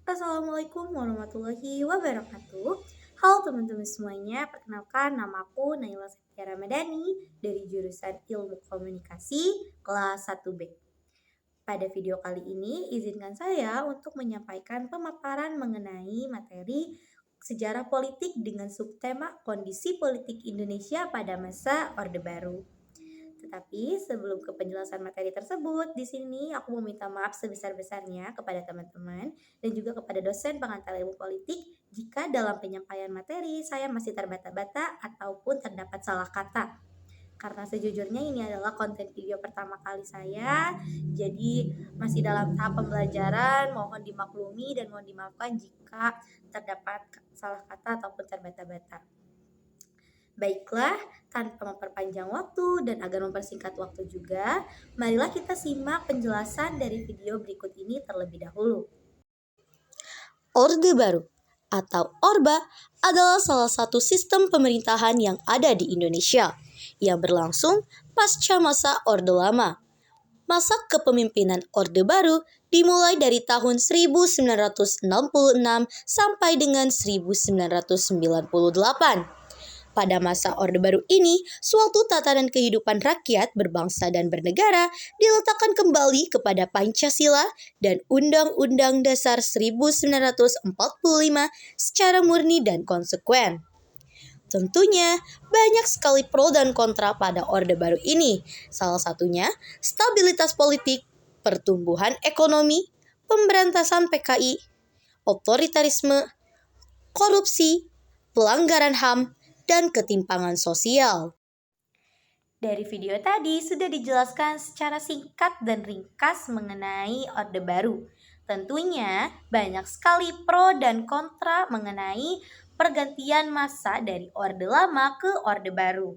Assalamualaikum warahmatullahi wabarakatuh. Halo teman-teman semuanya, perkenalkan namaku Naila Septia Ramadhani dari jurusan Ilmu Komunikasi kelas 1B. Pada video kali ini, izinkan saya untuk menyampaikan pemaparan mengenai materi sejarah politik dengan subtema kondisi politik Indonesia pada masa Orde Baru. Tetapi sebelum ke penjelasan materi tersebut, di sini aku meminta maaf sebesar-besarnya kepada teman-teman dan juga kepada dosen pengantar ilmu politik jika dalam penyampaian materi saya masih terbata-bata ataupun terdapat salah kata. Karena sejujurnya ini adalah konten video pertama kali saya, jadi masih dalam tahap pembelajaran, mohon dimaklumi dan mohon dimaafkan jika terdapat salah kata ataupun terbata-bata. Baiklah, tanpa memperpanjang waktu dan agar mempersingkat waktu juga, marilah kita simak penjelasan dari video berikut ini terlebih dahulu. Orde Baru atau Orba adalah salah satu sistem pemerintahan yang ada di Indonesia yang berlangsung pasca masa Orde Lama. Masa kepemimpinan Orde Baru dimulai dari tahun 1966 sampai dengan 1998. Pada masa Orde Baru ini, suatu tatanan kehidupan rakyat berbangsa dan bernegara diletakkan kembali kepada Pancasila dan Undang-Undang Dasar 1945 secara murni dan konsekuen. Tentunya, banyak sekali pro dan kontra pada Orde Baru ini. Salah satunya, stabilitas politik, pertumbuhan ekonomi, pemberantasan PKI, otoritarisme, korupsi, pelanggaran HAM, dan ketimpangan sosial. Dari video tadi sudah dijelaskan secara singkat dan ringkas mengenai Orde Baru. Tentunya banyak sekali pro dan kontra mengenai pergantian masa dari Orde Lama ke Orde Baru.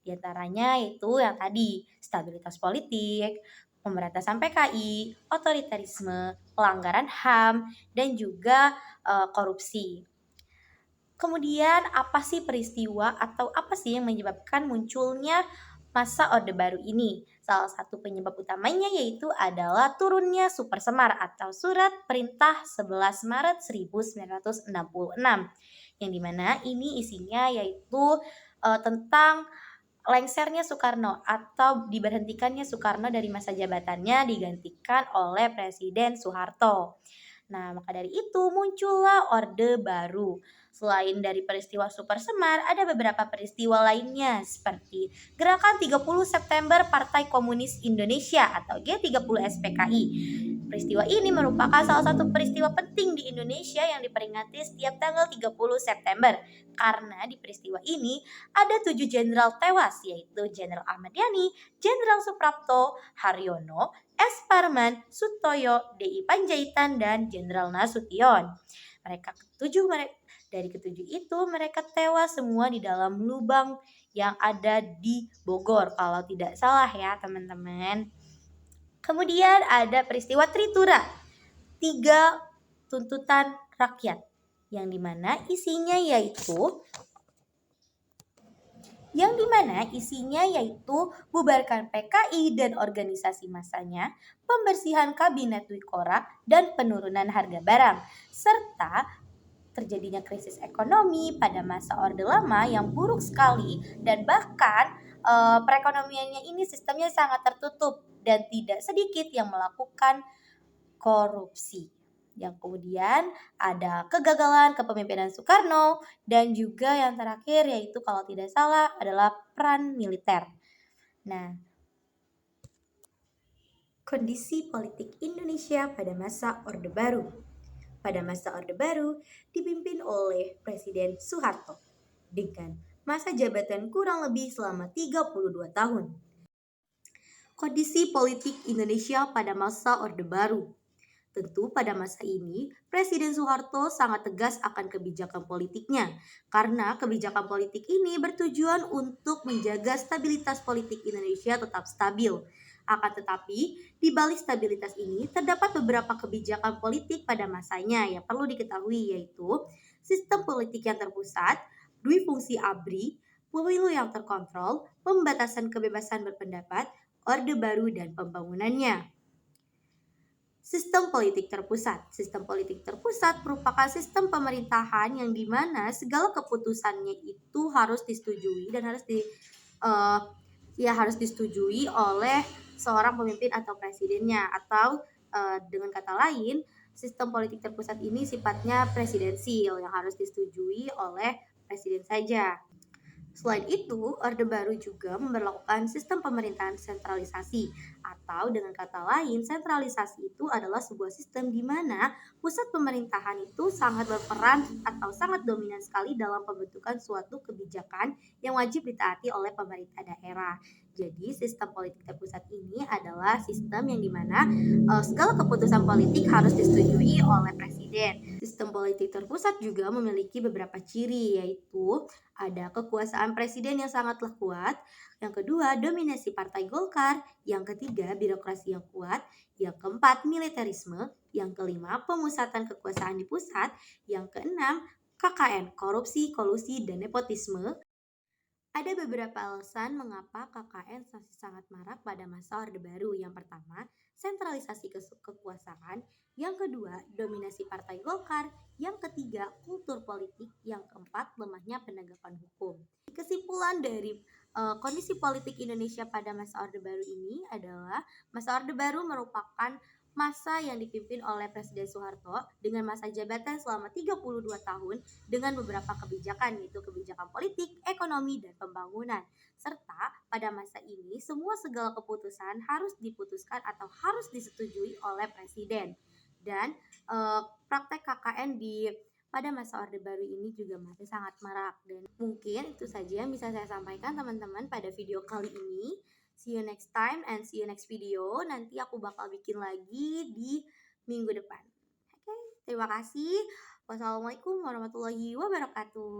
Di antaranya itu yang tadi, stabilitas politik, pemberantasan PKI, otoritarisme, pelanggaran HAM, dan juga korupsi. Kemudian apa sih peristiwa atau apa sih yang menyebabkan munculnya masa Orde Baru ini? Salah satu penyebab utamanya yaitu adalah turunnya Super Semar atau Surat Perintah 11 Maret 1966. Yang dimana ini isinya yaitu tentang lengsernya Soekarno atau diberhentikannya Soekarno dari masa jabatannya digantikan oleh Presiden Soeharto. Nah, maka dari itu muncullah Orde Baru. Selain dari peristiwa Super Semar, ada beberapa peristiwa lainnya seperti Gerakan 30 September Partai Komunis Indonesia atau G30 SPKI. Peristiwa ini merupakan salah satu peristiwa penting di Indonesia yang diperingati setiap tanggal 30 September. Karena di peristiwa ini ada 7 jenderal tewas yaitu Jenderal Ahmad Yani, Jenderal Suprapto, Haryono, S. Parman, Sutoyo, D.I. Panjaitan, dan Jenderal Nasution. Dari ketujuh itu mereka tewas semua di dalam lubang yang ada di Bogor kalau tidak salah ya teman-teman. Kemudian ada peristiwa Tritura, 3 tuntutan rakyat yang dimana isinya yaitu bubarkan PKI dan organisasi massanya, pembersihan kabinet Wikora, dan penurunan harga barang, serta terjadinya krisis ekonomi pada masa Orde Lama yang buruk sekali dan bahkan perekonomiannya ini sistemnya sangat tertutup dan tidak sedikit yang melakukan korupsi. Yang kemudian ada kegagalan kepemimpinan Soekarno dan juga yang terakhir yaitu kalau tidak salah adalah peran militer. Nah, kondisi politik Indonesia pada masa Orde Baru. Pada masa Orde Baru dipimpin oleh Presiden Soeharto dengan masa jabatan kurang lebih selama 32 tahun. Kondisi politik Indonesia pada masa Orde Baru. Tentu pada masa ini, Presiden Soeharto sangat tegas akan kebijakan politiknya, karena kebijakan politik ini bertujuan untuk menjaga stabilitas politik Indonesia tetap stabil. Akan tetapi, di balik stabilitas ini terdapat beberapa kebijakan politik pada masanya yang perlu diketahui yaitu sistem politik yang terpusat, duifungsi ABRI, pemilu yang terkontrol, pembatasan kebebasan berpendapat, Orde Baru dan pembangunannya. Sistem politik terpusat. Sistem politik terpusat merupakan sistem pemerintahan yang dimana segala keputusannya itu harus disetujui dan harus disetujui oleh seorang pemimpin atau presidennya, atau dengan kata lain, sistem politik terpusat ini sifatnya presidensil yang harus disetujui oleh presiden saja. Selain itu, Orde Baru juga memperlakukan sistem pemerintahan sentralisasi, atau dengan kata lain, sentralisasi itu adalah sebuah sistem di mana pusat pemerintahan itu sangat berperan atau sangat dominan sekali dalam pembentukan suatu kebijakan yang wajib ditaati oleh pemerintah daerah. Jadi, sistem politik terpusat ini adalah sistem yang dimana segala keputusan politik harus disetujui oleh presiden. Sistem politik terpusat juga memiliki beberapa ciri, yaitu ada kekuasaan presiden yang sangatlah kuat, yang kedua dominasi partai Golkar, yang ketiga birokrasi yang kuat, yang keempat militerisme, yang kelima pemusatan kekuasaan di pusat, yang keenam KKN, korupsi, kolusi, dan nepotisme. Ada beberapa alasan mengapa KKN sangat marak pada masa Orde Baru. Yang pertama, sentralisasi kekuasaan. Yang kedua, dominasi Partai Golkar. Yang ketiga, kultur politik. Yang keempat, lemahnya penegakan hukum. Kesimpulan dari kondisi politik Indonesia pada masa Orde Baru ini adalah masa Orde Baru merupakan masa yang dipimpin oleh Presiden Soeharto dengan masa jabatan selama 32 tahun dengan beberapa kebijakan, yaitu kebijakan politik, ekonomi, dan pembangunan. Serta pada masa ini semua segala keputusan harus diputuskan atau harus disetujui oleh presiden. Dan praktek KKN pada masa Orde Baru ini juga masih sangat marak. Dan mungkin itu saja yang bisa saya sampaikan teman-teman pada video kali ini. See you next time and see you next video. Nanti aku bakal bikin lagi di minggu depan. Oke, terima kasih. Wassalamualaikum warahmatullahi wabarakatuh.